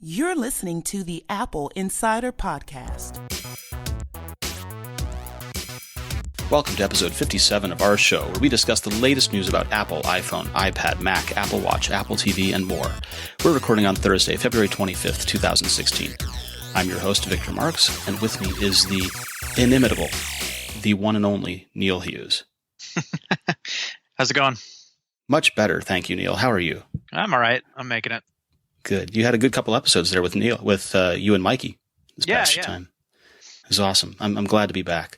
You're listening to the Apple Insider Podcast. Welcome to episode 57 of our show, where we discuss the latest news about Apple, iPhone, iPad, Mac, Apple Watch, Apple TV, and more. We're recording on Thursday, February 25th, 2016. I'm your host, Victor Marks, and with me is the inimitable, the one and only Neil Hughes. How's it going? Much better, thank you, Neil. How are you? I'm all right. I'm making it. Good. You had a good couple episodes there with Neil, with you and Mikey this past time. It was awesome. I'm glad to be back.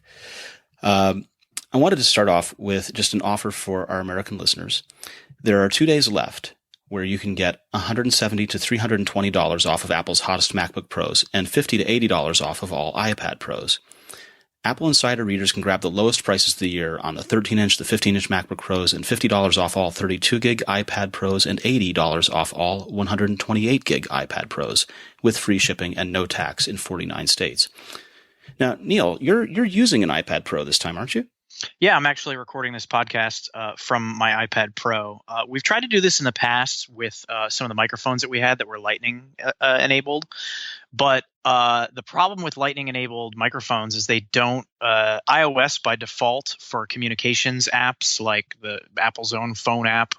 I wanted to start off with just an offer for our American listeners. There are 2 days left where you can get $170 to $320 off of Apple's hottest MacBook Pros and $50 to $80 off of all iPad Pros. Apple Insider readers can grab the lowest prices of the year on the 13-inch, the 15-inch MacBook Pros, and $50 off all 32-gig iPad Pros and $80 off all 128-gig iPad Pros, with free shipping and no tax in 49 states. Now, Neil, you're using an iPad Pro this time, aren't you? Yeah, I'm actually recording this podcast from my iPad Pro. We've tried to do this in the past with some of the microphones that we had that were Lightning enabled. But the problem with Lightning-enabled microphones is they don't iOS by default for communications apps like the Apple's own phone app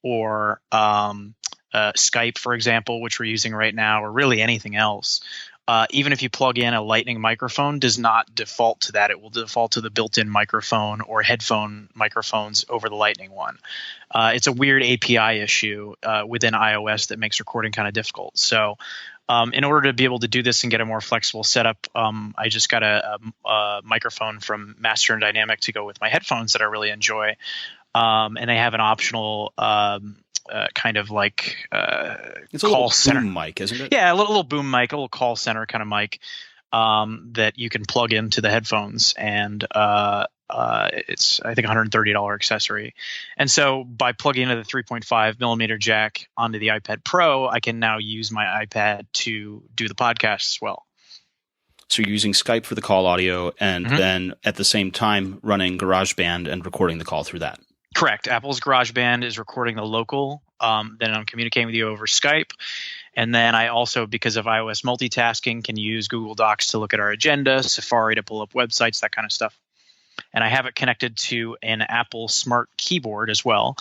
or Skype, for example, which we're using right now, or really anything else. Even if you plug in a Lightning microphone, does not default to that. It will default to the built-in microphone or headphone microphones over the Lightning one. It's a weird API issue within iOS that makes recording kind of difficult. So in order to be able to do this and get a more flexible setup, I just got a microphone from Master and Dynamic to go with my headphones that I really enjoy. And they have an optional kind of like it's a call little center boom mic, isn't it? Yeah, a little boom mic, a little call center kind of mic that you can plug into the headphones, and it's I think $130 accessory. And so by plugging into the 3.5 millimeter jack onto the iPad Pro, I can now use my iPad to do the podcast as well. So you're using Skype for the call audio, and then at the same time running GarageBand and recording the call through that. Correct. Apple's GarageBand is recording the local. Then I'm communicating with you over Skype. And then I also, because of iOS multitasking, can use Google Docs to look at our agenda, Safari to pull up websites, that kind of stuff. And I have it connected to an Apple Smart Keyboard as well.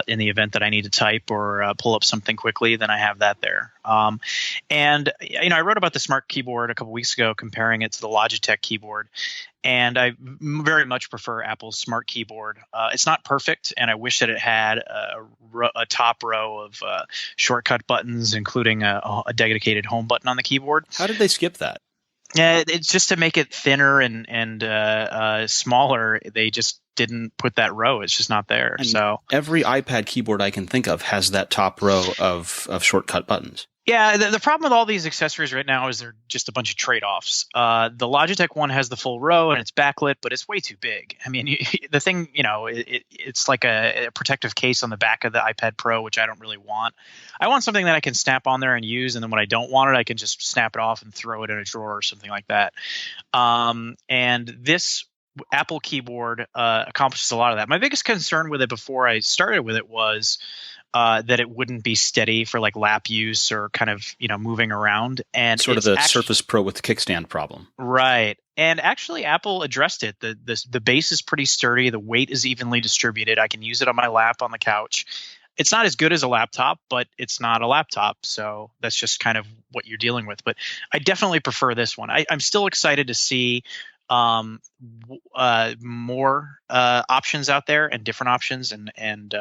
In the event that I need to type or pull up something quickly, then I have that there. And I wrote about the Smart Keyboard a couple weeks ago, comparing it to the Logitech keyboard. And I very much prefer Apple's Smart Keyboard. It's not perfect, and I wish that it had a top row of shortcut buttons, including a dedicated home button on the keyboard. How did they skip that? Yeah, it's just to make it thinner and smaller. They just didn't put that row. It's just not there. And so every iPad keyboard I can think of has that top row of shortcut buttons. Yeah, the problem with all these accessories right now is they're just a bunch of trade-offs. The Logitech one has the full row and it's backlit, but it's way too big. I mean, the thing, it's like a protective case on the back of the iPad Pro, which I don't really want. I want something that I can snap on there and use, and then when I don't want it, I can just snap it off and throw it in a drawer or something like that. And this Apple keyboard accomplishes a lot of that. My biggest concern with it before I started with it was that it wouldn't be steady for like lap use or kind of moving around, and sort of the Surface Pro with the kickstand problem. Right. And actually, Apple addressed it. The base is pretty sturdy. The weight is evenly distributed. I can use it on my lap on the couch. It's not as good as a laptop, but it's not a laptop, so that's just kind of what you're dealing with. But I definitely prefer this one. I'm still excited to see more options out there and different options, and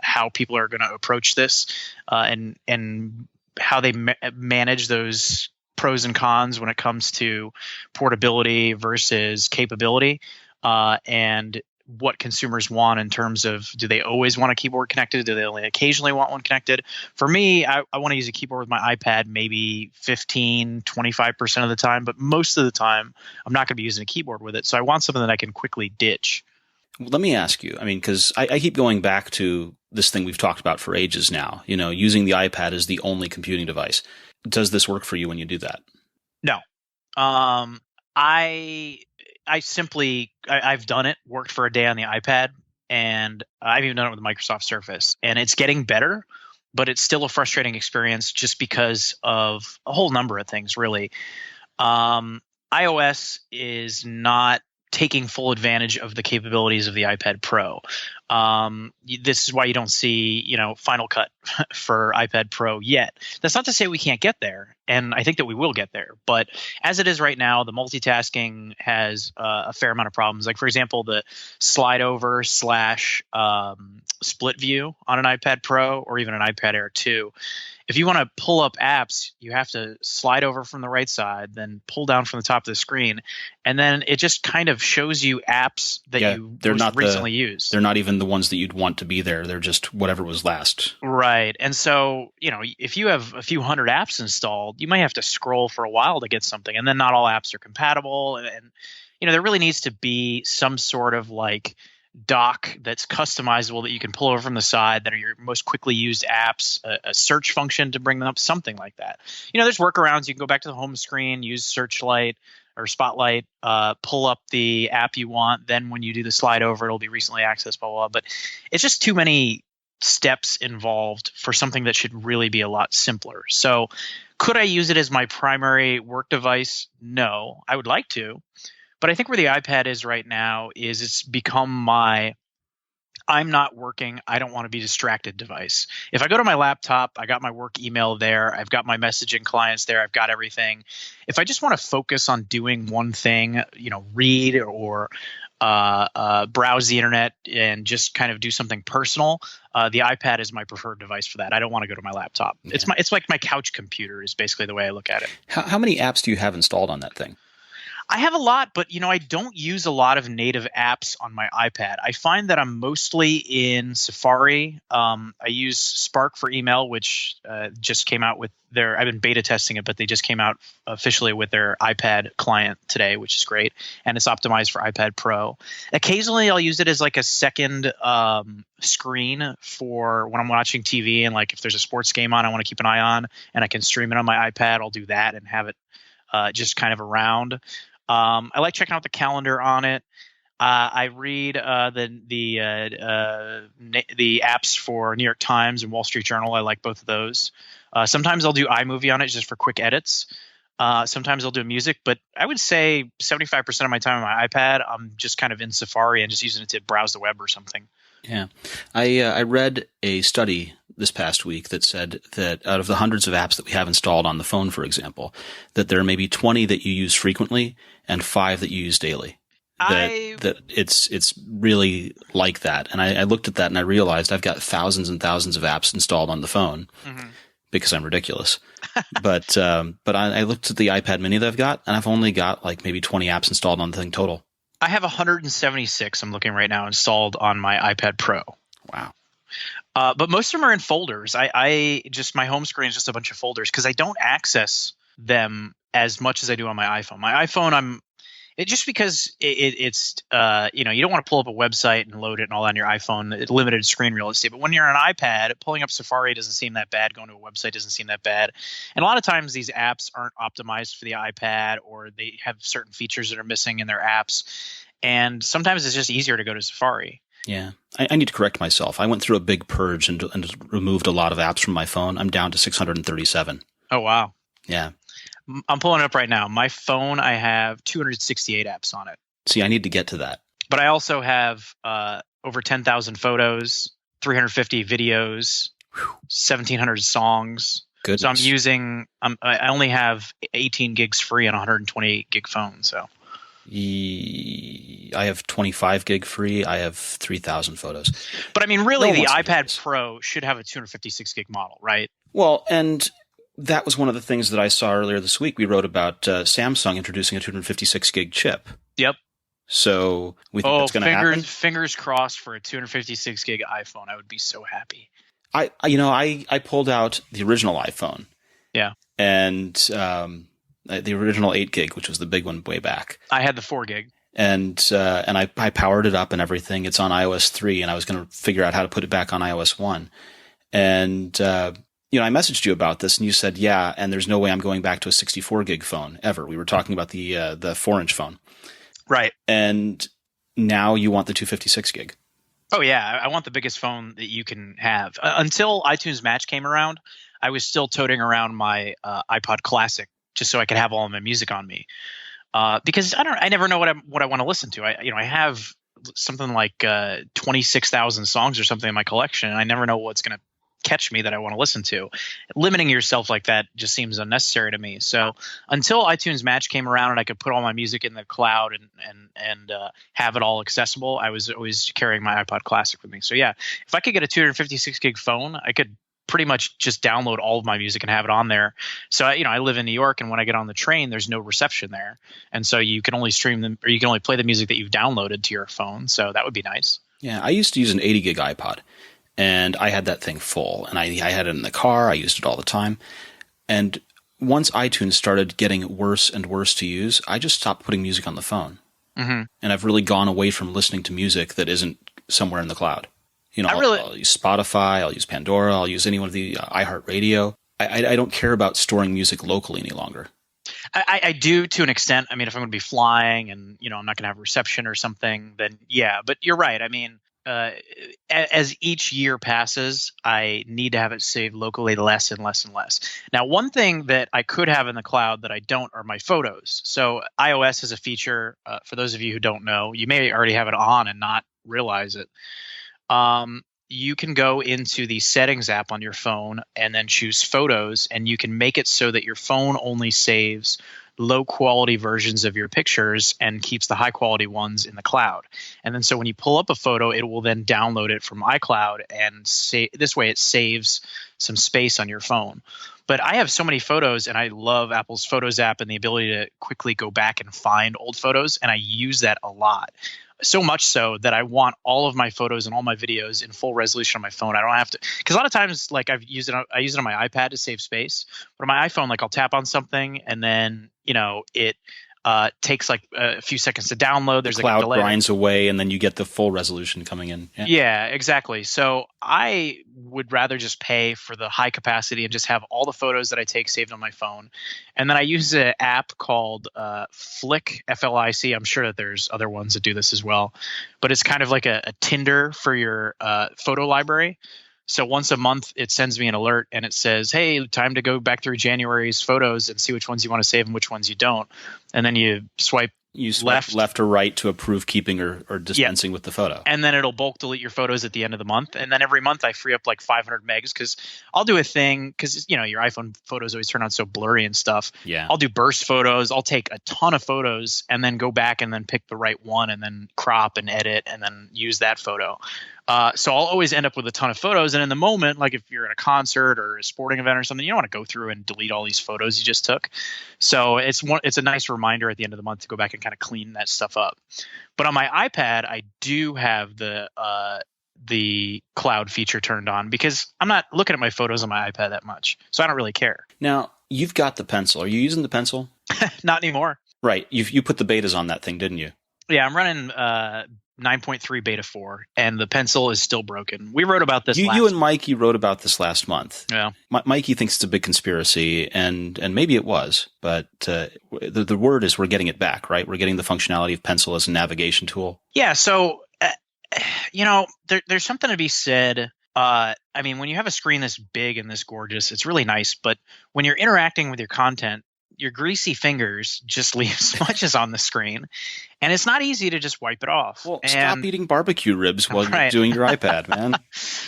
how people are going to approach this, and how they manage those pros and cons when it comes to portability versus capability, and what consumers want in terms of, do they always want a keyboard connected? Do they only occasionally want one connected? For me, I want to use a keyboard with my iPad maybe 15, 25% of the time, but most of the time I'm not going to be using a keyboard with it. So I want something that I can quickly ditch. Let me ask you, because I keep going back to this thing we've talked about for ages now, using the iPad as the only computing device. Does this work for you when you do that? No. I've done it, worked for a day on the iPad, and I've even done it with the Microsoft Surface, and it's getting better. but it's still a frustrating experience just because of a whole number of things, really. iOS is not taking full advantage of the capabilities of the iPad Pro. This is why you don't see, Final Cut for iPad Pro yet. That's not to say we can't get there, and I think that we will get there. But as it is right now, the multitasking has a fair amount of problems. Like, for example, the slide over / split view on an iPad Pro or even an iPad Air 2. If you want to pull up apps, you have to slide over from the right side, then pull down from the top of the screen, and then it just kind of shows you apps that you recently used. They're not even the ones that you'd want to be there. They're just whatever was last. Right. And so, if you have a few hundred apps installed, you might have to scroll for a while to get something, and then not all apps are compatible. And there really needs to be some sort of like dock that's customizable that you can pull over from the side that are your most quickly used apps, a search function to bring them up, something like that. There's workarounds. You can go back to the home screen, use Searchlight or Spotlight, pull up the app you want. Then when you do the slide over, it'll be recently accessed, blah, blah, blah. But it's just too many steps involved for something that should really be a lot simpler. So could I use it as my primary work device? No, I would like to. But I think where the iPad is right now is it's become I'm not working, I don't want to be distracted device. If I go to my laptop, I got my work email there, I've got my messaging clients there, I've got everything. If I just want to focus on doing one thing, read or browse the internet and just kind of do something personal, the iPad is my preferred device for that. I don't want to go to my laptop. Yeah. It's like my couch computer is basically the way I look at it. How many apps do you have installed on that thing? I have a lot, but I don't use a lot of native apps on my iPad. I find that I'm mostly in Safari. I use Spark for email, which just came out with I've been beta testing it, but they just came out officially with their iPad client today, which is great. And it's optimized for iPad Pro. Occasionally I'll use it as like a second screen for when I'm watching TV, and like if there's a sports game on I want to keep an eye on and I can stream it on my iPad, I'll do that and have it just kind of around. I like checking out the calendar on it. I read the apps for New York Times and Wall Street Journal. I like both of those. Sometimes I'll do iMovie on it just for quick edits. Sometimes I'll do music, but I would say 75% of my time on my iPad, I'm just kind of in Safari and just using it to browse the web or something. Yeah. I read a study this past week that said that out of the hundreds of apps that we have installed on the phone, for example, that there are maybe 20 that you use frequently and 5 that you use daily. That it's really like that. And I looked at that and I realized I've got thousands and thousands of apps installed on the phone because I'm ridiculous. But I looked at the iPad mini that I've got, and I've only got like maybe 20 apps installed on the thing total. I have 176, I'm looking right now, installed on my iPad Pro. Wow. But most of them are in folders. I just, my home screen is just a bunch of folders because I don't access them as much as I do on my iPhone. My iPhone, just because it's you don't want to pull up a website and load it and all on your iPhone. It's limited screen real estate. But when you're on an iPad, pulling up Safari doesn't seem that bad. Going to a website doesn't seem that bad. And a lot of times these apps aren't optimized for the iPad, or they have certain features that are missing in their apps. And sometimes it's just easier to go to Safari. Yeah. I need to correct myself. I went through a big purge and removed a lot of apps from my phone. I'm down to 637. Oh, wow. Yeah. I'm pulling it up right now. My phone, I have 268 apps on it. See, I need to get to that. But I also have over 10,000 photos, 350 videos, 1,700 songs. Goodness. So I only have 18 gigs free on a 128 gig phone. So I have 25 gig free. I have 3,000 photos. But I mean, really, the iPad Pro should have a 256 gig model, right? Well, and that was one of the things that I saw earlier this week. We wrote about Samsung introducing a 256 gig chip. Yep. So we think that's going to happen. Fingers crossed for a 256 gig iPhone. I would be so happy. I pulled out the original iPhone. Yeah. And the original 8 gig, which was the big one way back. I had the 4 gig. And I powered it up and everything. It's on iOS 3, and I was going to figure out how to put it back on iOS 1. And I messaged you about this, and you said, yeah, and there's no way I'm going back to a 64 gig phone ever. We were talking about the 4-inch phone. Right. And now you want the 256 gig. Oh yeah, I want the biggest phone that you can have. Until iTunes Match came around, I was still toting around my iPod Classic just so I could have all of my music on me. Because I never know what I want to listen to. I have something like 26,000 songs or something in my collection, and I never know what's going to catch me that I want to listen to. Limiting yourself like that just seems unnecessary to me. So until iTunes Match came around and I could put all my music in the cloud and have it all accessible, I was always carrying my iPod Classic with me. So yeah, if I could get a 256 gig phone, I could pretty much just download all of my music and have it on there. So I live in New York, and when I get on the train, there's no reception there, and so you can only stream them, or you can only play the music that you've downloaded to your phone. So that would be nice. Yeah, I used to use an 80 gig iPod, and I had that thing full, and I had it in the car. I used it all the time, and once iTunes started getting worse and worse to use, I just stopped putting music on the phone, and I've really gone away from listening to music that isn't somewhere in the cloud. I'll use Spotify, I'll use Pandora, I'll use any one of the iHeartRadio. I don't care about storing music locally any longer. I do to an extent. I mean, if I'm going to be flying and, I'm not going to have reception or something, then yeah. But you're right. I mean, as each year passes, I need to have it saved locally less and less and less. Now, one thing that I could have in the cloud that I don't are my photos. So iOS has a feature, for those of you who don't know, you may already have it on and not realize it. You can go into the settings app on your phone and then choose photos, and you can make it so that your phone only saves low quality versions of your pictures and keeps the high quality ones in the cloud. And then so when you pull up a photo, it will then download it from iCloud, and this way it saves some space on your phone. But I have so many photos, and I love Apple's Photos app and the ability to quickly go back and find old photos, and I use that a lot. So much so that I want all of my photos and all my videos in full resolution on my phone. I don't have to, because a lot of times, like I use it on my iPad to save space, but on my iPhone, like I'll tap on something and then it takes like a few seconds to download. There's the cloud like a delay. Grinds away, and then you get the full resolution coming in. Yeah, exactly. So I would rather just pay for the high capacity and just have all the photos that I take saved on my phone. And then I use an app called Flick, F-L-I-C. I'm sure that there's other ones that do this as well, but it's kind of like a Tinder for your photo library. So once a month, it sends me an alert and it says, hey, time to go back through January's photos and see which ones you want to save and which ones you don't. And then you swipe left or right to approve keeping or dispensing with the photo. And then it'll bulk delete your photos at the end of the month. And then every month I free up like 500 megs because I'll do a thing because, your iPhone photos always turn out so blurry and stuff. Yeah. I'll do burst photos. I'll take a ton of photos and then go back and then pick the right one and then crop and edit and then use that photo. So I'll always end up with a ton of photos. And in the moment, like if you're at a concert or a sporting event or something, you don't want to go through and delete all these photos you just took. So it's a nice reminder at the end of the month to go back and kind of clean that stuff up. But on my iPad, I do have the cloud feature turned on because I'm not looking at my photos on my iPad that much. So I don't really care. Now, you've got the Pencil. Are you using the Pencil? Not anymore. Right. You put the betas on that thing, didn't you? Yeah, I'm running 9.3 beta 4, and the Pencil is still broken. We wrote about this You and Mikey wrote about this last month. Yeah. Mikey thinks it's a big conspiracy, and maybe it was, but the word is we're getting it back, right? We're getting the functionality of Pencil as a navigation tool. Yeah, so, there's something to be said. I mean, when you have a screen this big and this gorgeous, it's really nice, but when you're interacting with your content, your greasy fingers just leave smudges on the screen, and it's not easy to just wipe it off. Well, stop eating barbecue ribs while you're doing your iPad, man.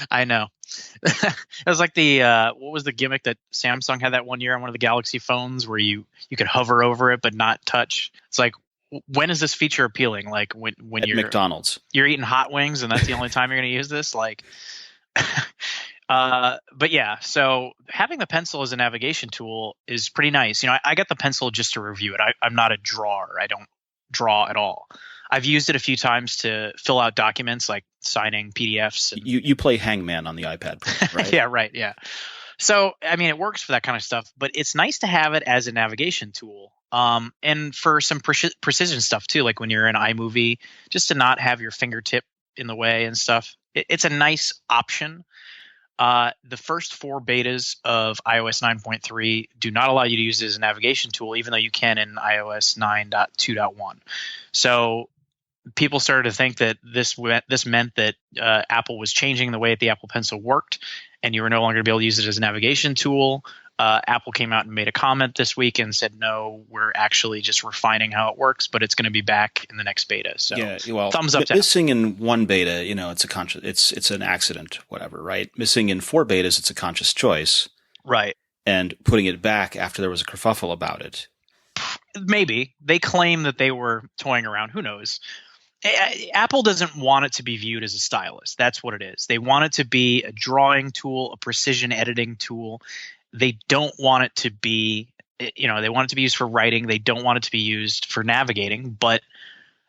I know. It was like the what was the gimmick that Samsung had that one year on one of the Galaxy phones where you could hover over it but not touch? It's like, when is this feature appealing? Like when at you're McDonald's, you're eating hot wings, and that's the only time you're going to use this, like. But yeah, so having the Pencil as a navigation tool is pretty nice. I got the Pencil just to review it. I'm not a drawer. I don't draw at all. I've used it a few times to fill out documents like signing PDFs. You play Hangman on the iPad, right? Yeah, right. Yeah. So, I mean, it works for that kind of stuff, but it's nice to have it as a navigation tool. And for some precision stuff too, like when you're in iMovie, just to not have your fingertip in the way and stuff. It's a nice option. The first 4 betas of iOS 9.3 do not allow you to use it as a navigation tool, even though you can in iOS 9.2.1. So people started to think that this meant that Apple was changing the way that the Apple Pencil worked, and you were no longer going to be able to use it as a navigation tool. Apple came out and made a comment this week and said, no, we're actually just refining how it works, but it's going to be back in the next beta. So thumbs up to missing in one beta, it's an accident, whatever, right? Missing in 4 betas, it's a conscious choice. Right. And putting it back after there was a kerfuffle about it. Maybe. They claim that they were toying around. Who knows? Apple doesn't want it to be viewed as a stylus. That's what it is. They want it to be a drawing tool, a precision editing tool. They don't want it to be, they want it to be used for writing. They don't want it to be used for navigating. But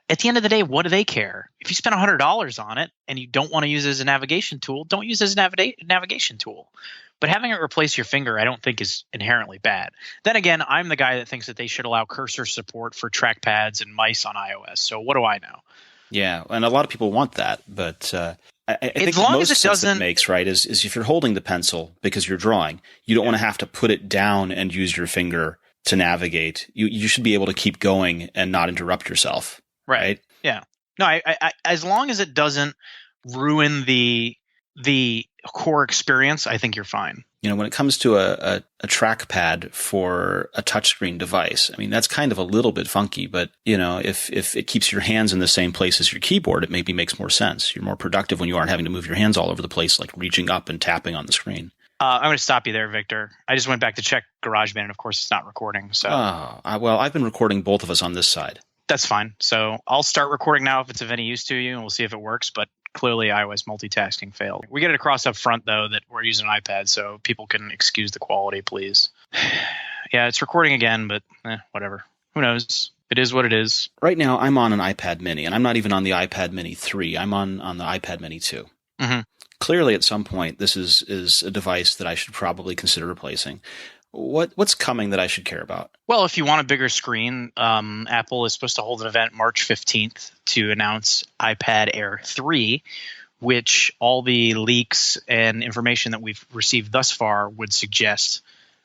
at the end of the day, what do they care? If you spend $100 on it and you don't want to use it as a navigation tool, don't use it as a navigation tool. But having it replace your finger, I don't think is inherently bad. Then again, I'm the guy that thinks that they should allow cursor support for trackpads and mice on iOS. So what do I know? Yeah, and a lot of people want that, but I think as long most as it sense doesn't it makes, right, is if you're holding the pencil because you're drawing, you don't want to have to put it down and use your finger to navigate. You should be able to keep going and not interrupt yourself. Right? Yeah. No, I as long as it doesn't ruin the core experience, I think you're fine. When it comes to a trackpad for a touchscreen device, I mean, that's kind of a little bit funky, but, if it keeps your hands in the same place as your keyboard, it maybe makes more sense. You're more productive when you aren't having to move your hands all over the place, like reaching up and tapping on the screen. I'm going to stop you there, Victor. I just went back to check GarageBand, and of course it's not recording. So, well, I've been recording both of us on this side. That's fine. So I'll start recording now if it's of any use to you, and we'll see if it works. But clearly iOS multitasking failed. We get it across up front, though, that we're using an iPad, so people can excuse the quality, please. Yeah, it's recording again, but whatever. Who knows? It is what it is. Right now, I'm on an iPad mini, and I'm not even on the iPad mini 3. I'm on the iPad mini 2. Mm-hmm. Clearly, at some point, this is a device that I should probably consider replacing. What's coming that I should care about? Well, if you want a bigger screen, Apple is supposed to hold an event March 15th to announce iPad Air 3, which all the leaks and information that we've received thus far would suggest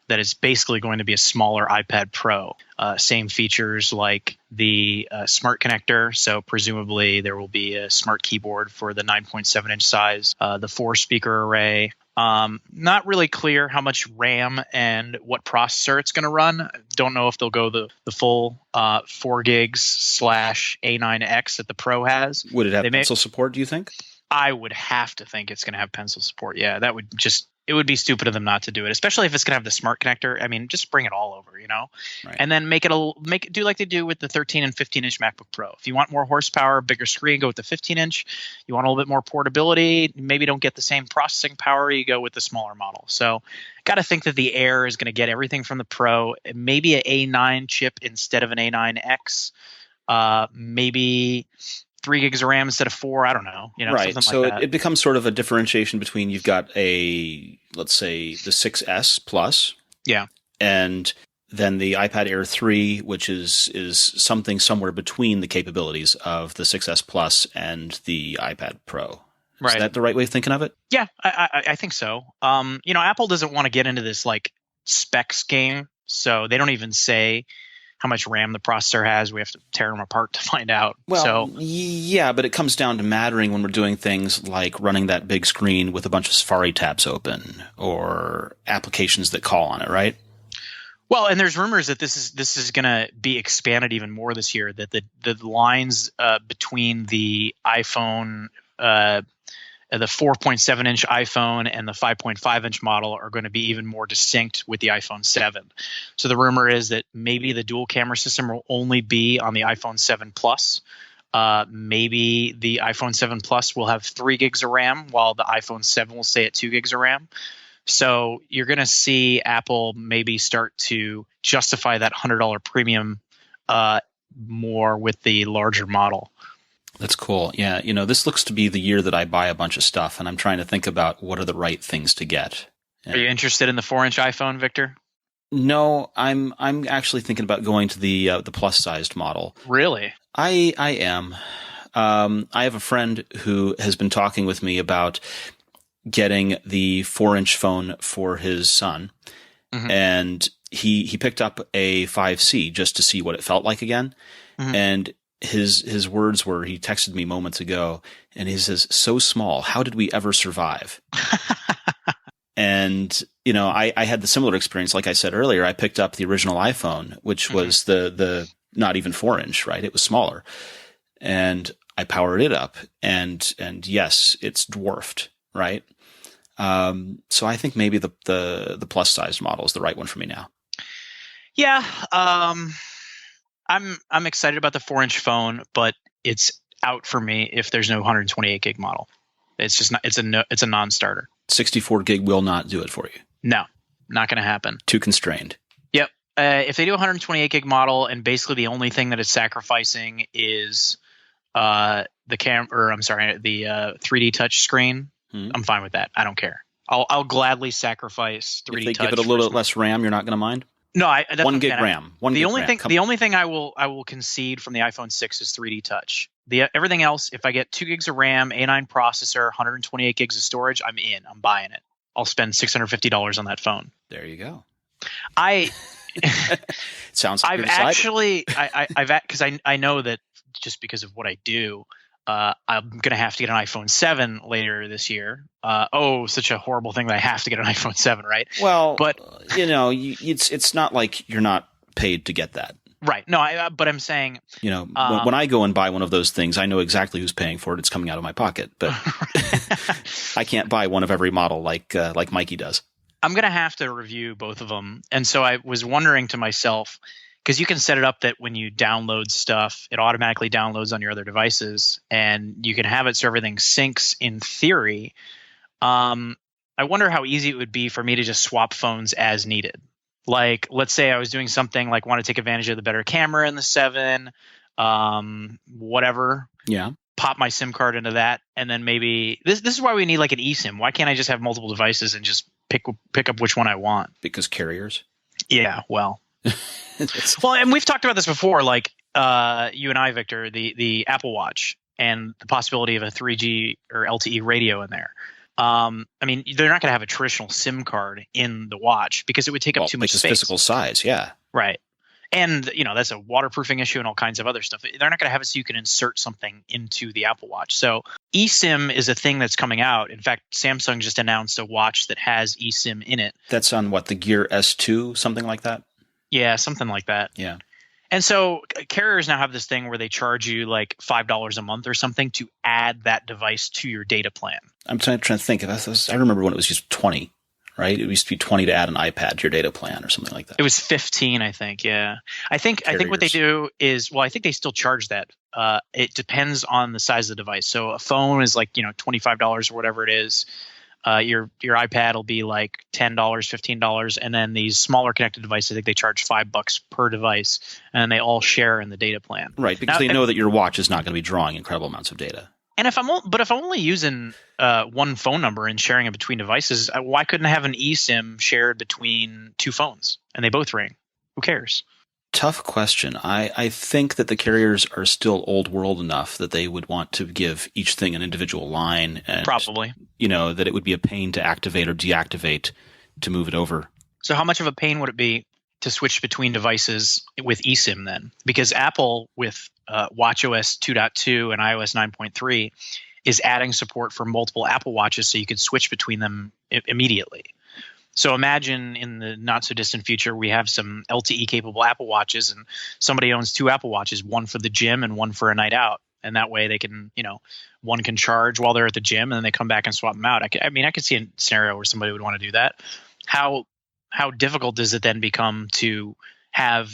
that it's basically going to be a smaller iPad Pro. Same features like the smart connector, so presumably there will be a smart keyboard for the 9.7-inch size, the 4-speaker array. Not really clear how much RAM and what processor it's going to run. Don't know if they'll go the full 4 gigs / A9X that the Pro has. Would it have pencil support, do you think? I would have to think it's going to have pencil support. Yeah, that would it would be stupid of them not to do it, especially if it's going to have the smart connector. I mean, just bring it all over, Right. And then do like they do with the 13 and 15-inch MacBook Pro. If you want more horsepower, bigger screen, go with the 15-inch. You want a little bit more portability, maybe don't get the same processing power, you go with the smaller model. So got to think that the Air is going to get everything from the Pro, maybe an A9 chip instead of an A9X, maybe 3 gigs of RAM instead of 4. I don't know. Right. Something So like that. it becomes sort of a differentiation between you've got let's say the 6S Plus. Yeah. And then the iPad Air 3, which is something somewhere between the capabilities of the 6S Plus and the iPad Pro. Right. Is that the right way of thinking of it? Yeah, I think so. Apple doesn't want to get into this like specs game, so they don't even say how much RAM the processor has. We have to tear them apart to find out. Well, yeah, but it comes down to mattering when we're doing things like running that big screen with a bunch of Safari tabs open or applications that call on it, right? Well, and there's rumors that this is going to be expanded even more this year, that the lines between the iPhone the 4.7-inch iPhone and the 5.5-inch model are going to be even more distinct with the iPhone 7. So the rumor is that maybe the dual camera system will only be on the iPhone 7 Plus. Maybe the iPhone 7 Plus will have 3 gigs of RAM, while the iPhone 7 will stay at 2 gigs of RAM. So you're going to see Apple maybe start to justify that $100 premium more with the larger model. That's cool. Yeah, this looks to be the year that I buy a bunch of stuff, and I'm trying to think about what are the right things to get. Are you interested in the 4-inch iPhone, Victor? No, I'm actually thinking about going to the plus-sized model. Really? I am. I have a friend who has been talking with me about getting the 4-inch phone for his son, and he picked up a 5C just to see what it felt like again, and his words were, he texted me moments ago, and he says, "So small, how did we ever survive?" And, I had the similar experience. Like I said earlier, I picked up the original iPhone, which was the not even 4-inch, right? It was smaller. And I powered it up, and yes, it's dwarfed, right? So I think maybe the plus sized model is the right one for me now. Yeah. I'm excited about the 4-inch phone, but it's out for me if there's no 128 gig model. It's just not, it's a non-starter. 64 gig will not do it for you. No, not going to happen. Too constrained. Yep. If they do a 128 gig model and basically the only thing that it's sacrificing is the 3D touch screen, I'm fine with that. I don't care. I'll gladly sacrifice 3D touch. If they give it a little bit less RAM, you're not going to mind? No, 1 gig RAM. The only thing I will concede from the iPhone 6 is 3D touch. Everything else, if I get 2 gigs of RAM, A9 processor, 128 gigs of storage, I'm in. I'm buying it. I'll spend $650 on that phone. There you go. Sounds like because I know that just because of what I do, I'm going to have to get an iPhone 7 later this year. Such a horrible thing that I have to get an iPhone 7, right? Well, but it's not like you're not paid to get that. Right. No, but I'm saying, when I go and buy one of those things, I know exactly who's paying for it. It's coming out of my pocket, but I can't buy one of every model like Mikey does. I'm going to have to review both of them. And so I was wondering to myself, because you can set it up that when you download stuff, it automatically downloads on your other devices, and you can have it so everything syncs in theory. I wonder how easy it would be for me to just swap phones as needed. Like, let's say I was doing something like want to take advantage of the better camera in the 7, whatever. Yeah. Pop my SIM card into that, and then maybe this is why we need like an eSIM. Why can't I just have multiple devices and just pick up which one I want? Because carriers. Yeah. Well. Well, and we've talked about this before, like you and I, Victor, the Apple Watch and the possibility of a 3G or LTE radio in there. I mean, they're not going to have a traditional SIM card in the watch because it would take up too much space. Physical size, yeah. Right. And, that's a waterproofing issue and all kinds of other stuff. They're not going to have it so you can insert something into the Apple Watch. So eSIM is a thing that's coming out. In fact, Samsung just announced a watch that has eSIM in it. That's on the Gear S2, something like that? Yeah, something like that. Yeah. And so carriers now have this thing where they charge you like $5 a month or something to add that device to your data plan. I'm trying to think. I remember when it was just 20, right? It used to be 20 to add an iPad to your data plan or something like that. It was 15, I think. Yeah. I think what they do is, I think they still charge that. It depends on the size of the device. So a phone is like, $25 or whatever it is. Your iPad will be like $10, $15, and then these smaller connected devices, I think they charge $5 per device, and they all share in the data plan. Right, because they know that your watch is not going to be drawing incredible amounts of data. And if I'm only using one phone number and sharing it between devices, why couldn't I have an eSIM shared between two phones and they both ring? Who cares? Tough question. I think that the carriers are still old world enough that they would want to give each thing an individual line. And, probably. That it would be a pain to activate or deactivate to move it over. So how much of a pain would it be to switch between devices with eSIM then? Because Apple with watchOS 2.2 and iOS 9.3 is adding support for multiple Apple Watches so you could switch between them immediately. So imagine in the not so distant future, we have some LTE capable Apple Watches and somebody owns two Apple Watches, one for the gym and one for a night out. And that way they can, one can charge while they're at the gym and then they come back and swap them out. I could see a scenario where somebody would want to do that. How difficult does it then become to have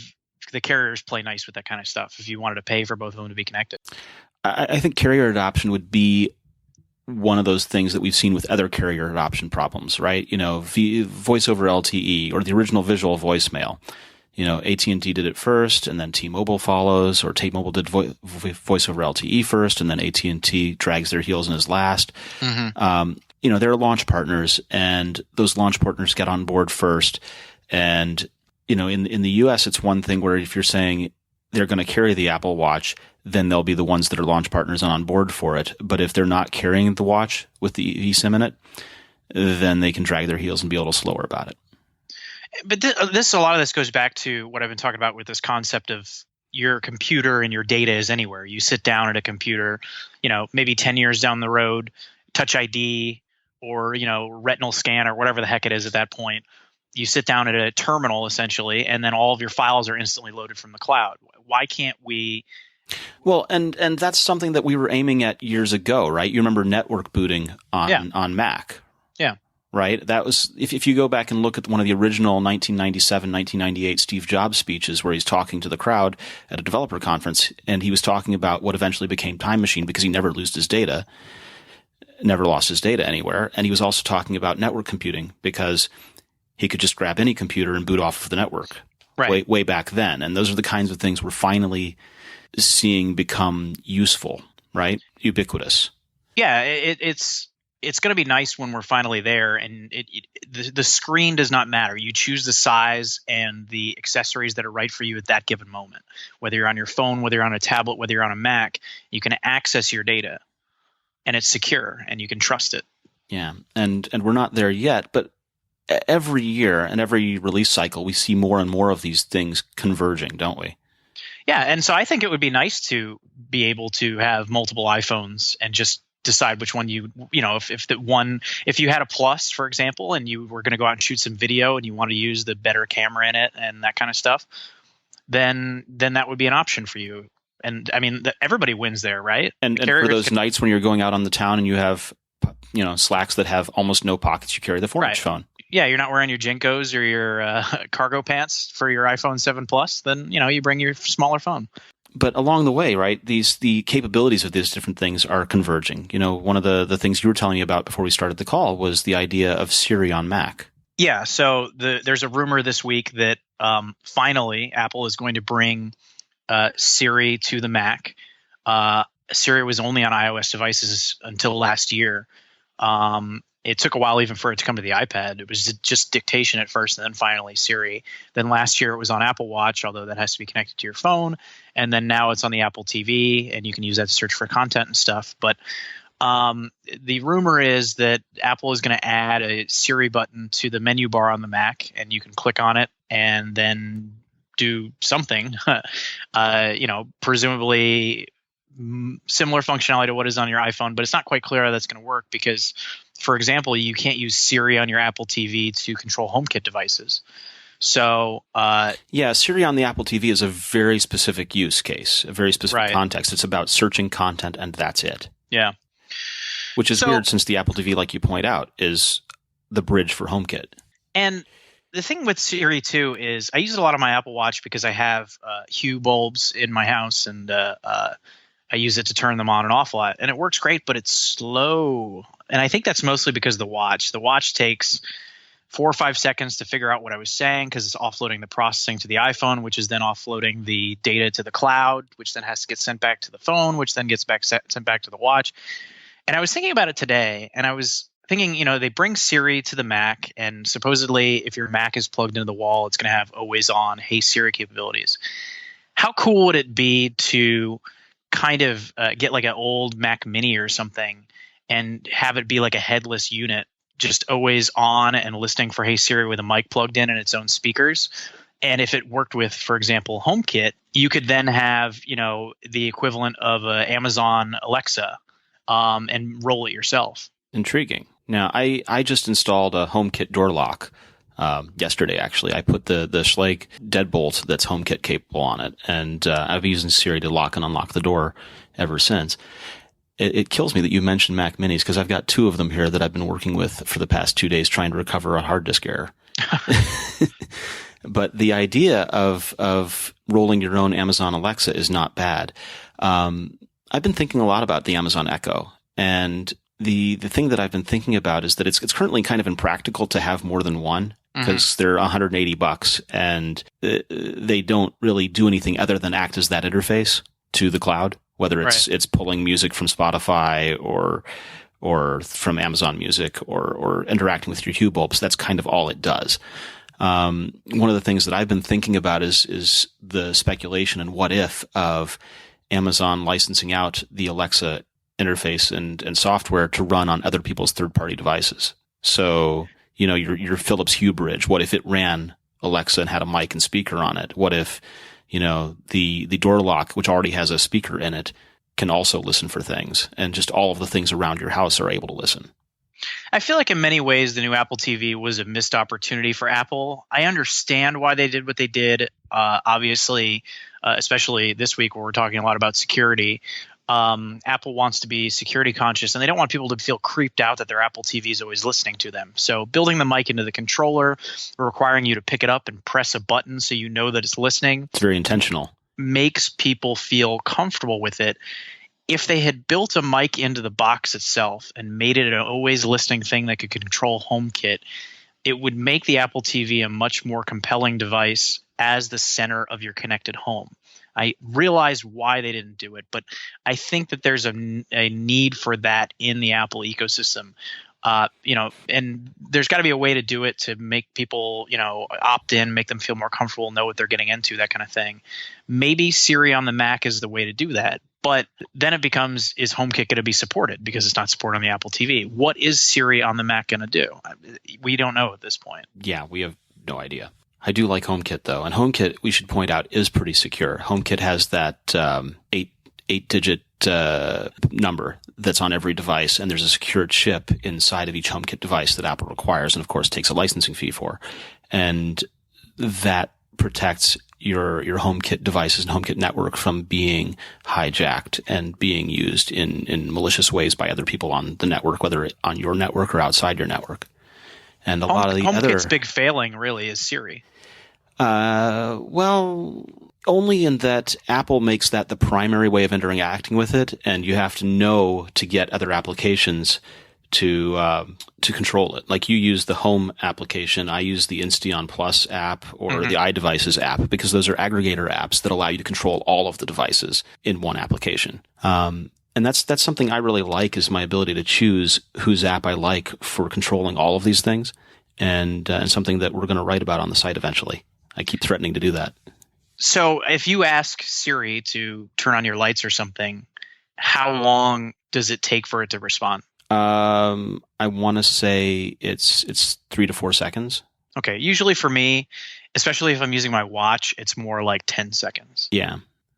the carriers play nice with that kind of stuff if you wanted to pay for both of them to be connected? I think carrier adoption would be one of those things that we've seen with other carrier adoption problems, right? Voice over LTE or the original visual voicemail. AT&T did it first, and then T-Mobile follows, or T-Mobile did voice over LTE first, and then AT&T drags their heels and is last. Mm-hmm. They're launch partners, and those launch partners get on board first. And in the US, it's one thing where if you're saying they're going to carry the Apple Watch, then they'll be the ones that are launch partners and on board for it. But if they're not carrying the watch with the eSIM in it, then they can drag their heels and be a little slower about it. But a lot of this goes back to what I've been talking about with this concept of, your computer and your data is anywhere. You sit down at a computer, maybe 10 years down the road, Touch ID or, retinal scan or whatever the heck it is at that point. You sit down at a terminal essentially, and then all of your files are instantly loaded from the cloud. Why can't we? Well, and that's something that we were aiming at years ago, right? You remember network booting on Mac. Yeah. Right? That was, if you go back and look at one of the original 1997, 1998 Steve Jobs speeches where he's talking to the crowd at a developer conference, and he was talking about what eventually became Time Machine because he never lost his data anywhere. And he was also talking about network computing because he could just grab any computer and boot off of the network way back then. And those are the kinds of things we're finally seeing become useful, right? Ubiquitous. Yeah, it's going to be nice when we're finally there, and the screen does not matter. You choose the size and the accessories that are right for you at that given moment. Whether you're on your phone, whether you're on a tablet, whether you're on a Mac, you can access your data, and it's secure, and you can trust it. Yeah, and we're not there yet, but every year and every release cycle, we see more and more of these things converging, don't we? Yeah, and so I think it would be nice to be able to have multiple iPhones and just decide which one if you had a Plus, for example, and you were going to go out and shoot some video and you want to use the better camera in it and that kind of stuff, then that would be an option for you. And I mean, everybody wins there, right? And for those nights when you're going out on the town and you have, slacks that have almost no pockets, you carry the 4-inch phone. Yeah, you're not wearing your JNCOs or your cargo pants for your iPhone 7 Plus, then, you bring your smaller phone. But along the way, right, the capabilities of these different things are converging. One of the things you were telling me about before we started the call was the idea of Siri on Mac. Yeah, so there's a rumor this week that finally Apple is going to bring Siri to the Mac. Siri was only on iOS devices until last year. It took a while even for it to come to the iPad. It was just dictation at first, and then finally Siri. Then last year it was on Apple Watch, although that has to be connected to your phone. And then now it's on the Apple TV, and you can use that to search for content and stuff. But the rumor is that Apple is going to add a Siri button to the menu bar on the Mac, and you can click on it and then do something, presumably similar functionality to what is on your iPhone, but it's not quite clear how that's going to work because, for example, you can't use Siri on your Apple TV to control HomeKit devices. So, Siri on the Apple TV is a very specific use case, a very specific context. It's about searching content, and that's it. Yeah. Which is weird since the Apple TV, like you point out, is the bridge for HomeKit. And the thing with Siri, too, is I use it a lot on my Apple Watch because I have Hue bulbs in my house, and I use it to turn them on and off a lot. And it works great, but it's slow. And I think that's mostly because of the watch. The watch takes 4 or 5 seconds to figure out what I was saying because it's offloading the processing to the iPhone, which is then offloading the data to the cloud, which then has to get sent back to the phone, which then gets sent back to the watch. And I was thinking about it today, and I was thinking, they bring Siri to the Mac, and supposedly if your Mac is plugged into the wall, it's going to have always on Hey Siri capabilities. How cool would it be to kind of get like an old Mac Mini or something and have it be like a headless unit, just always on and listening for Hey Siri with a mic plugged in and its own speakers? And if it worked with, for example, HomeKit, you could then have, the equivalent of Amazon Alexa and roll it yourself. Intriguing. Now, I just installed a HomeKit door lock yesterday, actually. I put the Schlage deadbolt that's HomeKit capable on it, and I've been using Siri to lock and unlock the door ever since. It kills me that you mentioned Mac Minis because I've got 2 of them here that I've been working with for the past 2 days trying to recover a hard disk error. But the idea of rolling your own Amazon Alexa is not bad. I've been thinking a lot about the Amazon Echo, and the thing that I've been thinking about is that it's currently kind of impractical to have more than one because they're $180 and they don't really do anything other than act as that interface to the cloud, whether it's pulling music from Spotify or from Amazon Music or interacting with your Hue bulbs. That's kind of all it does. One of the things that I've been thinking about is the speculation and what if of Amazon licensing out the Alexa interface and software to run on other people's third-party devices. So, your Philips Hue bridge, what if it ran Alexa and had a mic and speaker on it? What if, the door lock, which already has a speaker in it, can also listen for things, and just all of the things around your house are able to listen. I feel like in many ways the new Apple TV was a missed opportunity for Apple. I understand why they did what they did. Obviously, especially this week where we're talking a lot about security. Apple wants to be security conscious, and they don't want people to feel creeped out that their Apple TV is always listening to them. So building the mic into the controller, requiring you to pick it up and press a button so you know that it's listening. It's very intentional. Makes people feel comfortable with it. If they had built a mic into the box itself and made it an always listening thing that could control HomeKit, it would make the Apple TV a much more compelling device as the center of your connected home. I realize why they didn't do it, but I think that there's a need for that in the Apple ecosystem. And there's got to be a way to do it to make people, opt in, make them feel more comfortable, know what they're getting into, that kind of thing. Maybe Siri on the Mac is the way to do that. But then it becomes, is HomeKit going to be supported? Because it's not supported on the Apple TV. What is Siri on the Mac going to do? We don't know at this point. Yeah, we have no idea. I do like HomeKit, though. And HomeKit, we should point out, is pretty secure. HomeKit has that eight-digit number that's on every device, and there's a secured chip inside of each HomeKit device that Apple requires and, of course, takes a licensing fee for. And that protects your HomeKit devices and HomeKit network from being hijacked and being used in malicious ways by other people on the network, whether on your network or outside your network. And a lot of the HomeKit's big failing really is Siri. Well, only in that Apple makes that the primary way of interacting with it, and you have to know to get other applications to control it. Like you use the Home application, I use the Insteon Plus app or the iDevices app, because those are aggregator apps that allow you to control all of the devices in one application. And that's something I really like, is my ability to choose whose app I like for controlling all of these things, and something that we're going to write about on the site eventually. I keep threatening to do that. So if you ask Siri to turn on your lights or something, how long does it take for it to respond? I want to say it's 3 to 4 seconds. Okay. Usually for me, especially if I'm using my watch, it's more like 10 seconds. Yeah.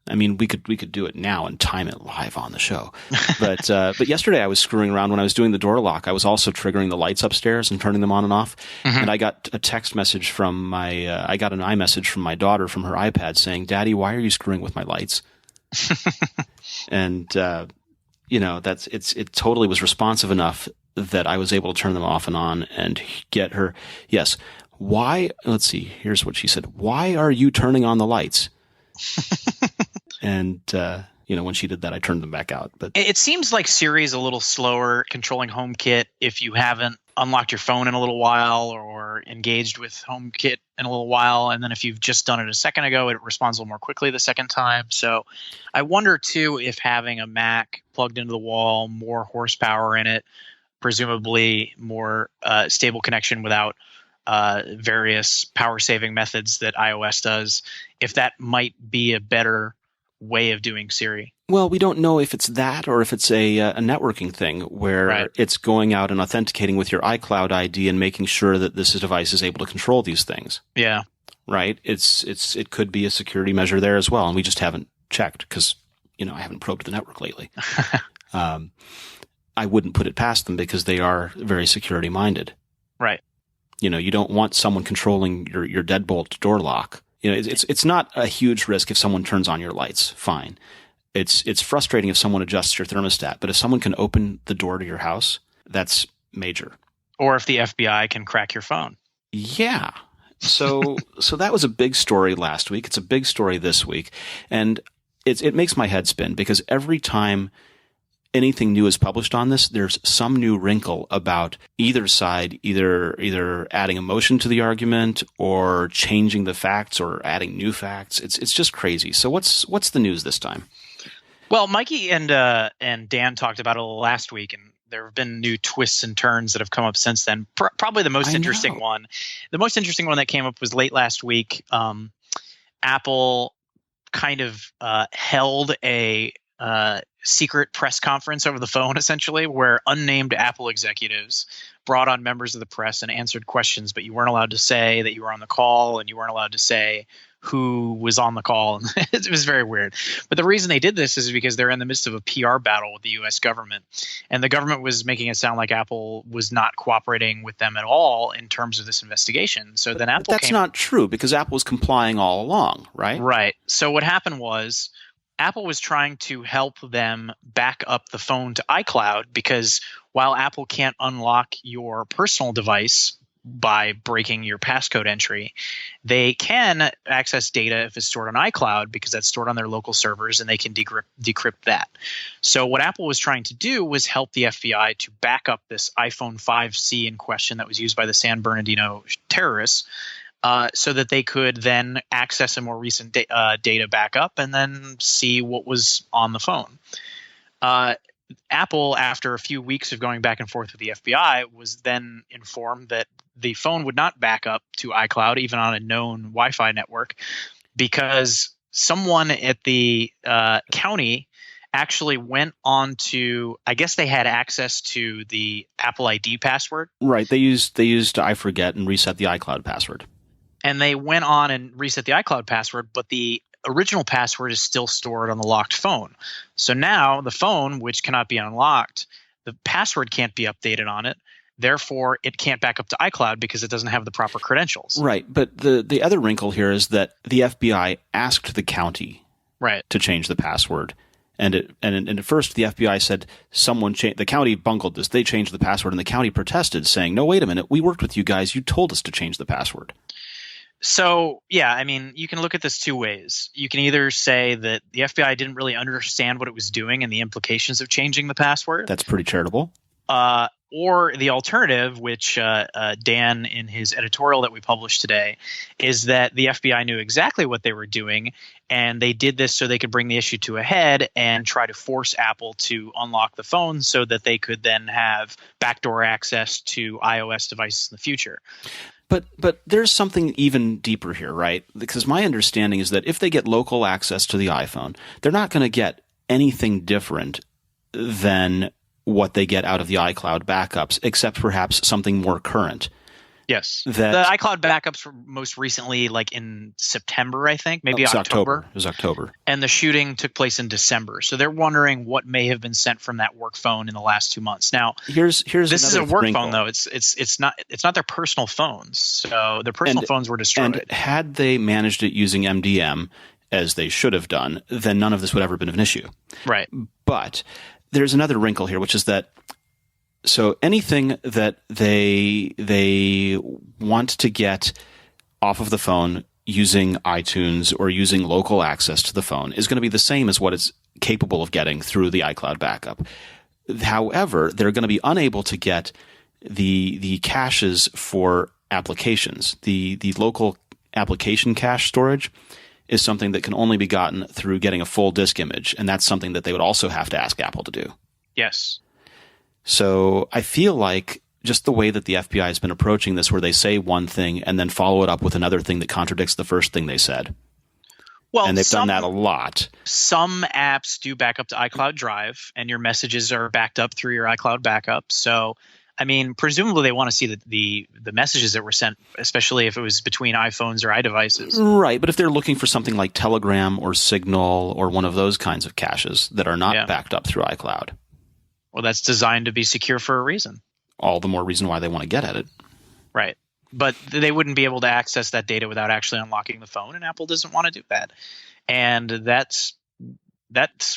I mean, we could do it now and time it live on the show. But yesterday I was screwing around when I was doing the door lock. I was also triggering the lights upstairs and turning them on and off. And I got a text message from I got an iMessage from my daughter from her iPad saying, "Daddy, why are you screwing with my lights?" And it totally was responsive enough that I was able to turn them off and on and get her. Yes. Why? Let's see. Here's what she said. "Why are you turning on the lights?" And, when she did that, I turned them back out. But it seems like Siri is a little slower controlling HomeKit if you haven't unlocked your phone in a little while or engaged with HomeKit in a little while. And then if you've just done it a second ago, it responds a little more quickly the second time. So I wonder, too, if having a Mac plugged into the wall, more horsepower in it, presumably more stable connection without various power-saving methods that iOS does, if that might be a better way of doing Siri. Well, we don't know if it's that or if it's a networking thing where it's going out and authenticating with your iCloud ID and making sure that this device is able to control these things. Yeah. Right? It could be a security measure there as well, and we just haven't checked because, I haven't probed the network lately. I wouldn't put it past them because they are very security minded. Right. You don't want someone controlling your deadbolt door lock. It's not a huge risk if someone turns on your lights. Fine. It's frustrating if someone adjusts your thermostat, but if someone can open the door to your house, that's major. Or if the FBI can crack your phone. Yeah. So that was a big story last week. It's a big story this week, and it makes my head spin because every time anything new is published on this, there's some new wrinkle about either side, either adding emotion to the argument or changing the facts or adding new facts. It's just crazy. So what's the news this time? Well, Mikey and Dan talked about it last week, and there have been new twists and turns that have come up since then. Probably the most interesting one. The most interesting one that came up was late last week. Apple kind of held a secret press conference over the phone, essentially, where unnamed Apple executives brought on members of the press and answered questions, but you weren't allowed to say that you were on the call, and you weren't allowed to say who was on the call. It was very weird. But the reason they did this is because they're in the midst of a PR battle with the U.S. government. And the government was making it sound like Apple was not cooperating with them at all in terms of this investigation. So then Apple That's not true, because Apple was complying all along, right? Right. So what happened was Apple was trying to help them back up the phone to iCloud, because while Apple can't unlock your personal device by breaking your passcode entry, they can access data if it's stored on iCloud, because that's stored on their local servers, and they can decrypt that. So what Apple was trying to do was help the FBI to back up this iPhone 5C in question that was used by the San Bernardino terrorists, so that they could then access a more recent data backup and then see what was on the phone. Apple, after a few weeks of going back and forth with the FBI, was then informed that the phone would not back up to iCloud, even on a known Wi-Fi network, because someone at the county actually went on to, I guess they had access to the Apple ID password. Right. They used iForget and reset the iCloud password. And they went on and reset the iCloud password, but the original password is still stored on the locked phone. So now the phone, which cannot be unlocked, the password can't be updated on it. Therefore, it can't back up to iCloud because it doesn't have the proper credentials. Right. But the other wrinkle here is that the FBI asked the county to change the password. And at first, the FBI said the county bungled this. They changed the password, and the county protested, saying, "No, wait a minute. We worked with you guys. You told us to change the password." So, yeah, I mean, you can look at this two ways. You can either say that the FBI didn't really understand what it was doing and the implications of changing the password. That's pretty charitable. Or the alternative, which Dan, in his editorial that we published today, is that the FBI knew exactly what they were doing, and they did this so they could bring the issue to a head and try to force Apple to unlock the phone so that they could then have backdoor access to iOS devices in the future. But there's something even deeper here, right? Because my understanding is that if they get local access to the iPhone, they're not going to get anything different than what they get out of the iCloud backups, except perhaps something more current. Yes. The iCloud backups were most recently like in September, I think, maybe October. It was October. And the shooting took place in December. So they're wondering what may have been sent from that work phone in the last 2 months. Now, here's this is a work wrinkle. phone, though. It's not their personal phones. So their personal phones were destroyed. And had they managed it using MDM, as they should have done, then none of this would ever have been an issue. Right. But there's another wrinkle here, which is that so anything that they want to get off of the phone using iTunes or using local access to the phone is going to be the same as what it's capable of getting through the iCloud backup. However, they're going to be unable to get the caches for applications. The local application cache storage is something that can only be gotten through getting a full disk image, and that's something that they would also have to ask Apple to do. Yes. So I feel like just the way that the FBI has been approaching this, where they say one thing and then follow it up with another thing that contradicts the first thing they said. Well, and they've done that a lot. Some apps do back up to iCloud Drive, and your messages are backed up through your iCloud backup. So, I mean, presumably they want to see the messages that were sent, especially if it was between iPhones or iDevices. Right, but if they're looking for something like Telegram or Signal or one of those kinds of caches that are not backed up through iCloud. Well, that's designed to be secure for a reason. All the more reason why they want to get at it. Right. But they wouldn't be able to access that data without actually unlocking the phone, and Apple doesn't want to do that. And that's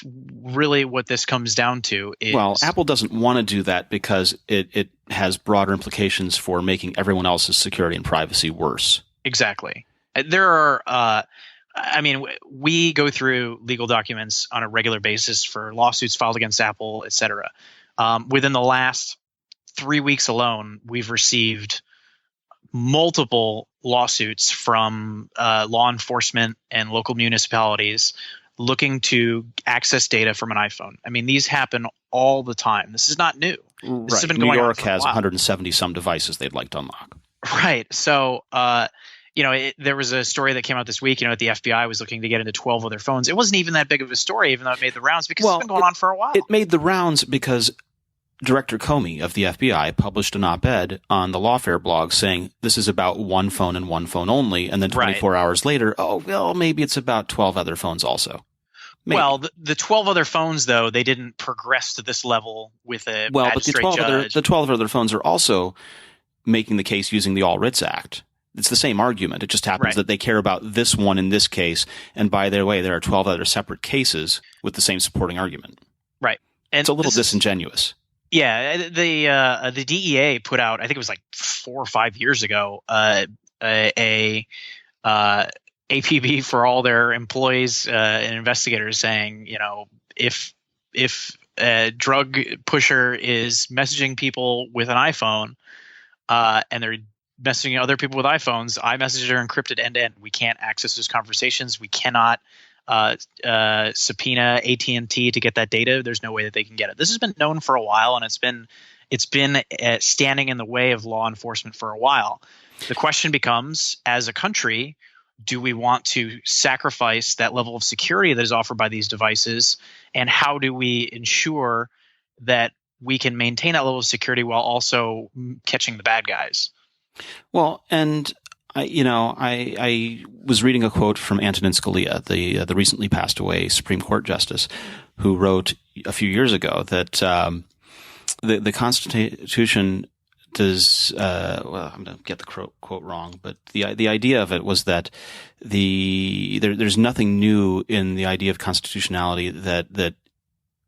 really what this comes down to. Well, Apple doesn't want to do that because it has broader implications for making everyone else's security and privacy worse. Exactly. There are we go through legal documents on a regular basis for lawsuits filed against Apple, et cetera. Within the last 3 weeks alone, we've received multiple lawsuits from law enforcement and local municipalities looking to access data from an iPhone. I mean, these happen all the time. This is not new. This has been going on for a while. New York has 170 some devices they'd like to unlock. Right. So, there was a story that came out this week, that the FBI was looking to get into 12 other phones. It wasn't even that big of a story, even though it made the rounds, because it's been going on for a while. It made the rounds because Director Comey of the FBI published an op-ed on the Lawfare blog saying this is about one phone and one phone only. And then 24 hours later, oh, well, maybe it's about 12 other phones also. Maybe. Well, the 12 other phones, though, they didn't progress to this level with a magistrate judge. The 12 other phones are also making the case using the All Writs Act. It's the same argument. It just happens that they care about this one in this case. And by the way, there are 12 other separate cases with the same supporting argument. Right. And it's a little disingenuous. Yeah, the DEA put out, I think it was like 4 or 5 years ago, a APB for all their employees and investigators saying, if a drug pusher is messaging people with an iPhone and they're messaging other people with iPhones, iMessages are encrypted end to end. We can't access those conversations. We cannot subpoena AT&T to get that data. There's no way that they can get it. This has been known for a while, and it's been standing in the way of law enforcement for a while. The question becomes, as a country, do we want to sacrifice that level of security that is offered by these devices, and how do we ensure that we can maintain that level of security while also catching the bad guys? Well, and I was reading a quote from Antonin Scalia, the recently passed away Supreme Court justice, who wrote a few years ago that the Constitution does. Well, I'm going to get the quote wrong, but the idea of it was that there's nothing new in the idea of constitutionality that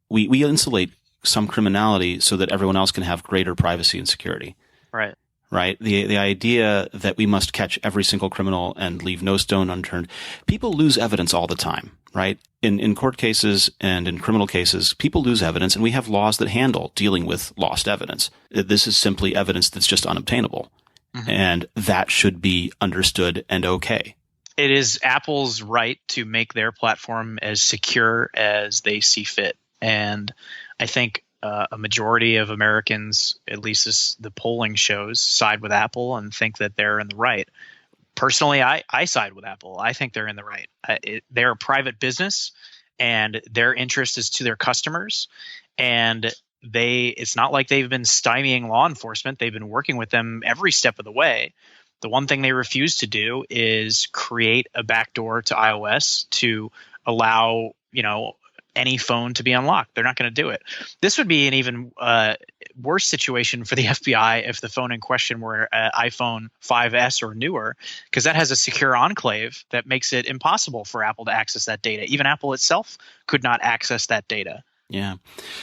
we insulate some criminality so that everyone else can have greater privacy and security. Right. Right. The idea that we must catch every single criminal and leave no stone unturned. People lose evidence all the time, right? In court cases and in criminal cases, people lose evidence, and we have laws that handle dealing with lost evidence. This is simply evidence that's just unobtainable. Mm-hmm. And that should be understood and okay. It is Apple's right to make their platform as secure as they see fit. And I think a majority of Americans, at least the polling shows, side with Apple and think that they're in the right. Personally, I side with Apple. I think they're in the right. They're a private business, and their interest is to their customers. And it's not like they've been stymieing law enforcement. They've been working with them every step of the way. The one thing they refuse to do is create a backdoor to iOS to allow, any phone to be unlocked. They're not going to do it. This would be an even worse situation for the FBI if the phone in question were an iPhone 5S or newer, because that has a secure enclave that makes it impossible for Apple to access that data. Even Apple itself could not access that data. Yeah.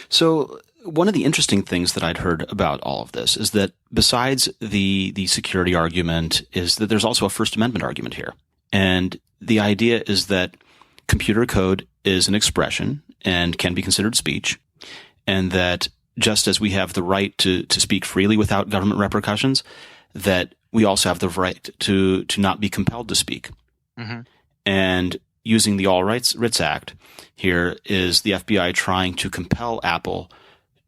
So one of the interesting things that I'd heard about all of this is that besides the security argument is that there's also a First Amendment argument here. And the idea is that computer code is an expression and can be considered speech, and that just as we have the right to speak freely without government repercussions, that we also have the right to not be compelled to speak. Mm-hmm. And using the All Writs Act here is the FBI trying to compel Apple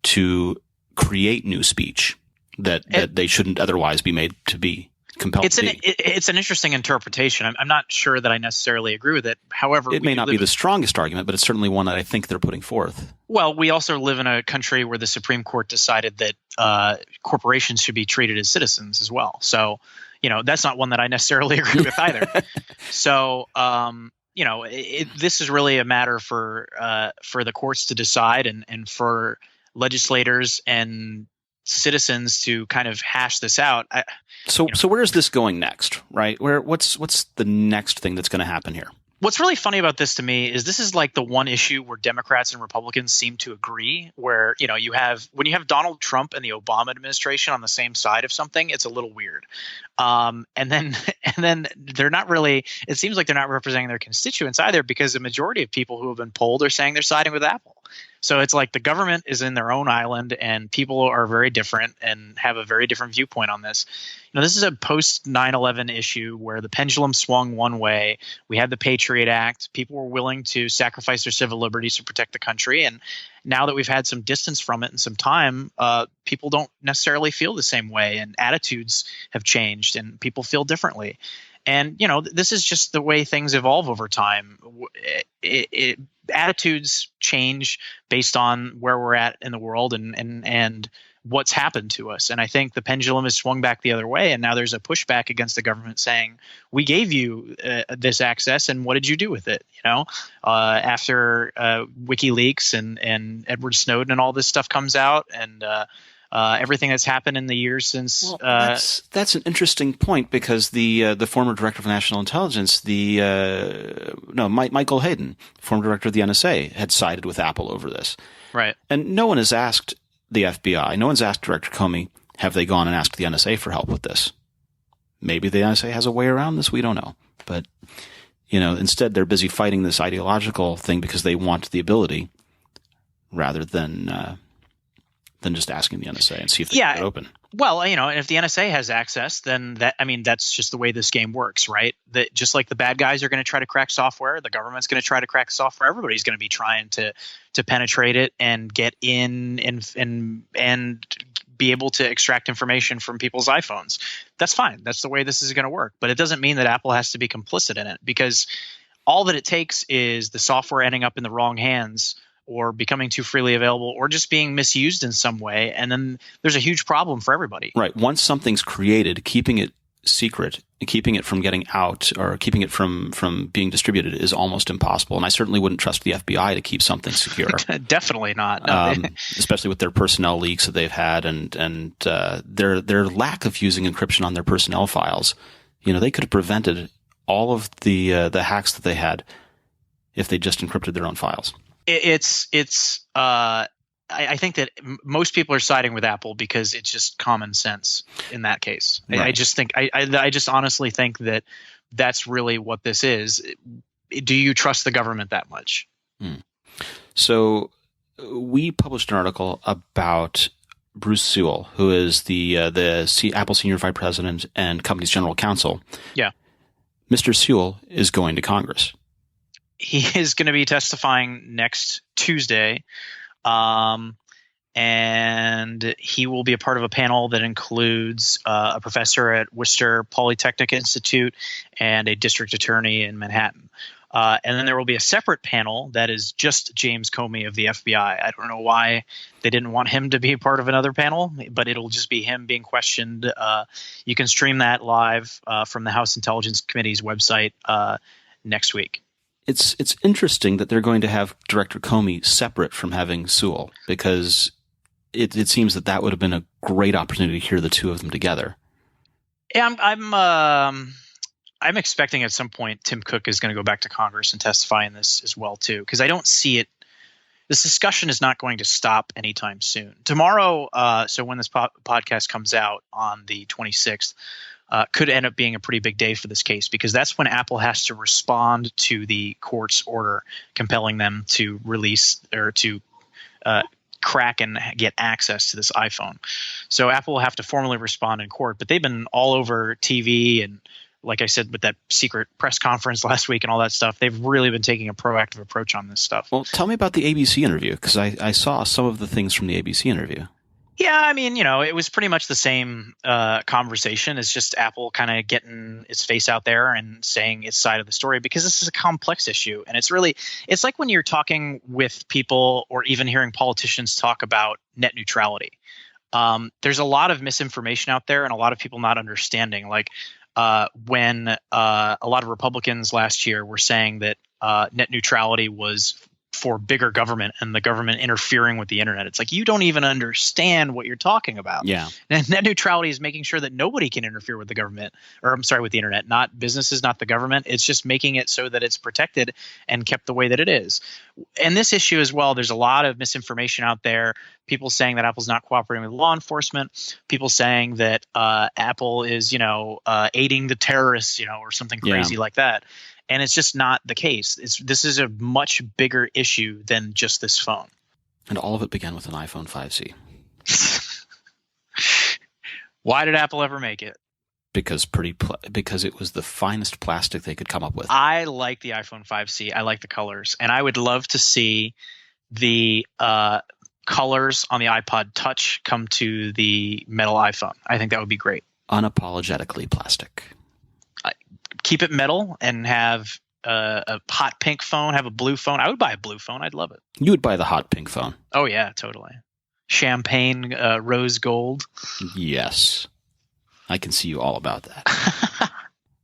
to create new speech that they shouldn't otherwise be made to be compelled to be. It's an interesting interpretation. I'm not sure that I necessarily agree with it. However, it may not be the strongest argument, but it's certainly one that I think they're putting forth. Well, we also live in a country where the Supreme Court decided that corporations should be treated as citizens as well. So, that's not one that I necessarily agree with either. So, this is really a matter for the courts to decide and for legislators and citizens to kind of hash this out. So where is this going next, right? What's the next thing that's going to happen here? What's really funny about this to me is this is like the one issue where Democrats and Republicans seem to agree, where, when you have Donald Trump and the Obama administration on the same side of something, it's a little weird. And then they're not really, it seems like they're not representing their constituents either, because the majority of people who have been polled are saying they're siding with Apple. So it's like the government is in their own island and people are very different and have a very different viewpoint on this. This is a post 9/11 issue where the pendulum swung one way. We had the Patriot Act. People were willing to sacrifice their civil liberties to protect the country. And now that we've had some distance from it and some time, people don't necessarily feel the same way, and attitudes have changed and people feel differently. And this is just the way things evolve over time. Attitudes change based on where we're at in the world and what's happened to us. And I think the pendulum has swung back the other way. And now there's a pushback against the government saying, we gave you this access, and what did you do with it? After WikiLeaks and Edward Snowden and all this stuff comes out, and everything that's happened in the years since. Well, that's an interesting point, because the former director of national intelligence, Michael Hayden, former director of the NSA, had sided with Apple over this. Right. And no one has asked the FBI, no one's asked Director Comey, have they gone and asked the NSA for help with this? Maybe the NSA has a way around this. We don't know. But, instead they're busy fighting this ideological thing because they want the ability, rather than just asking the NSA and see if they can get open. Well, if the NSA has access, then that's just the way this game works, right? That just like the bad guys are going to try to crack software, the government's going to try to crack software. Everybody's going to be trying to penetrate it and get in and be able to extract information from people's iPhones. That's fine. That's the way this is going to work. But it doesn't mean that Apple has to be complicit in it, because all that it takes is the software ending up in the wrong hands, or becoming too freely available, or just being misused in some way. And then there's a huge problem for everybody. Right. Once something's created, keeping it secret, keeping it from getting out, or keeping it from being distributed is almost impossible. And I certainly wouldn't trust the FBI to keep something secure. Definitely not. No. Especially with their personnel leaks that they've had, and their lack of using encryption on their personnel files. They could have prevented all of the hacks that they had if they just encrypted their own files. I think that most people are siding with Apple because it's just common sense in that case. Right. I just honestly think that that's really what this is. Do you trust the government that much? So we published an article about Bruce Sewell, who is the Apple Senior Vice President and company's general counsel. Yeah. Mr. Sewell is going to Congress. He is going to be testifying next Tuesday, and he will be a part of a panel that includes a professor at Worcester Polytechnic Institute and a district attorney in Manhattan. And then there will be a separate panel that is just James Comey of the FBI. I don't know why they didn't want him to be a part of another panel, but it'll just be him being questioned. You can stream that live from the House Intelligence Committee's website next week. It's interesting that they're going to have Director Comey separate from having Sewell, because it seems that would have been a great opportunity to hear the two of them together. Yeah, I'm expecting at some point Tim Cook is going to go back to Congress and testify in this as well too, because I don't see it. This discussion is not going to stop anytime soon. Tomorrow, so when this podcast comes out on the 26th. Could end up being a pretty big day for this case, because that's when Apple has to respond to the court's order compelling them to release or to crack and get access to this iPhone. So Apple will have to formally respond in court, but they've been all over TV and, like I said, with that secret press conference last week and all that stuff, they've really been taking a proactive approach on this stuff. Well, tell me about the ABC interview, because I saw some of the things from the ABC interview. Yeah, it was pretty much the same conversation. It's just Apple kind of getting its face out there and saying its side of the story, because this is a complex issue. And it's like when you're talking with people or even hearing politicians talk about net neutrality. There's a lot of misinformation out there and a lot of people not understanding. Like when a lot of Republicans last year were saying that net neutrality was for bigger government and the government interfering with the internet. It's like, you don't even understand what you're talking about. Yeah. And net neutrality is making sure that nobody can interfere with the government, or I'm sorry, with the internet, not businesses, not the government. It's just making it so that it's protected and kept the way that it is. And this issue as well, there's a lot of misinformation out there. People saying that Apple's not cooperating with law enforcement. People saying that Apple is, aiding the terrorists, or something crazy like that. And it's just not the case. This is a much bigger issue than just this phone. And all of it began with an iPhone 5C. Why did Apple ever make it? Because it was the finest plastic they could come up with. I like the iPhone 5C. I like the colors. And I would love to see the colors on the iPod Touch come to the metal iPhone. I think that would be great. Unapologetically plastic. keep it metal and have a hot pink phone, have a blue phone. I would buy a blue phone. I'd love it. You would buy the hot pink phone. Oh yeah, totally. Champagne rose gold. Yes. I can see you all about that.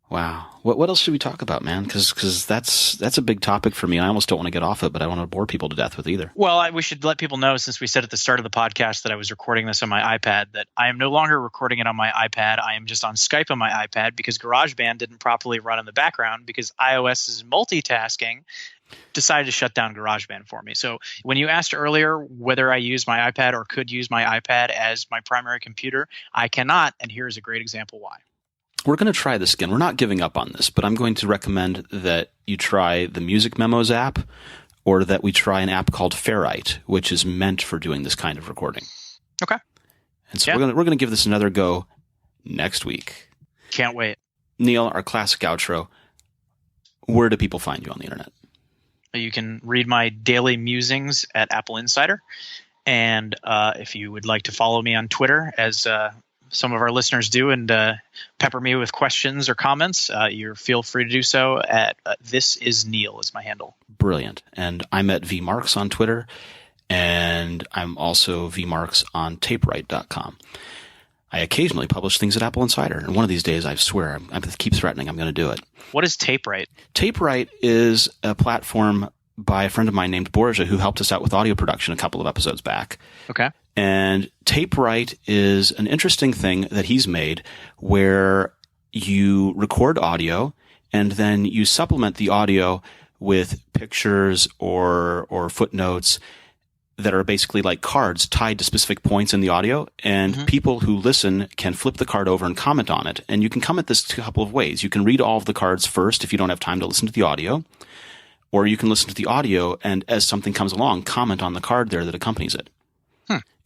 Wow. What else should we talk about, man? Because that's a big topic for me. I almost don't want to get off it, but I don't want to bore people to death with either. Well, we should let people know, since we said at the start of the podcast that I was recording this on my iPad, that I am no longer recording it on my iPad. I am just on Skype on my iPad because GarageBand didn't properly run in the background because iOS's multitasking decided to shut down GarageBand for me. So when you asked earlier whether I use my iPad or could use my iPad as my primary computer, I cannot, and here's a great example why. We're going to try this again. We're not giving up on this, but I'm going to recommend that you try the Music Memos app, or that we try an app called Ferrite, which is meant for doing this kind of recording. Okay. And so we're going to give this another go next week. Can't wait. Neil, our classic outro. Where do people find you on the internet? You can read my daily musings at Apple Insider. And if you would like to follow me on Twitter, as some of our listeners do, and pepper me with questions or comments, you feel free to do so at This Is Neil is my handle. Brilliant. And I'm at VMarks on Twitter, and I'm also VMarks on tapewrite.com. I occasionally publish things at Apple Insider, and one of these days, I swear, I keep threatening I'm going to do it. What is TapeWrite? TapeWrite is a platform by a friend of mine named Borja, who helped us out with audio production a couple of episodes back. Okay. And TapeWrite is an interesting thing that he's made where you record audio and then you supplement the audio with pictures or footnotes that are basically like cards tied to specific points in the audio. And people who listen can flip the card over and comment on it. And you can come at this a couple of ways. You can read all of the cards first if you don't have time to listen to the audio. Or you can listen to the audio and as something comes along, comment on the card there that accompanies it.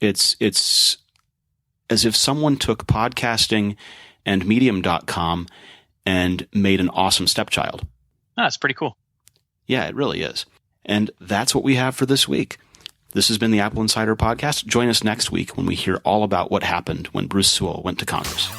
It's as if someone took podcasting and medium.com and made an awesome stepchild. Oh, that's pretty cool. Yeah, it really is. And that's what we have for this week. This has been the Apple Insider Podcast. Join us next week when we hear all about what happened when Bruce Sewell went to Congress.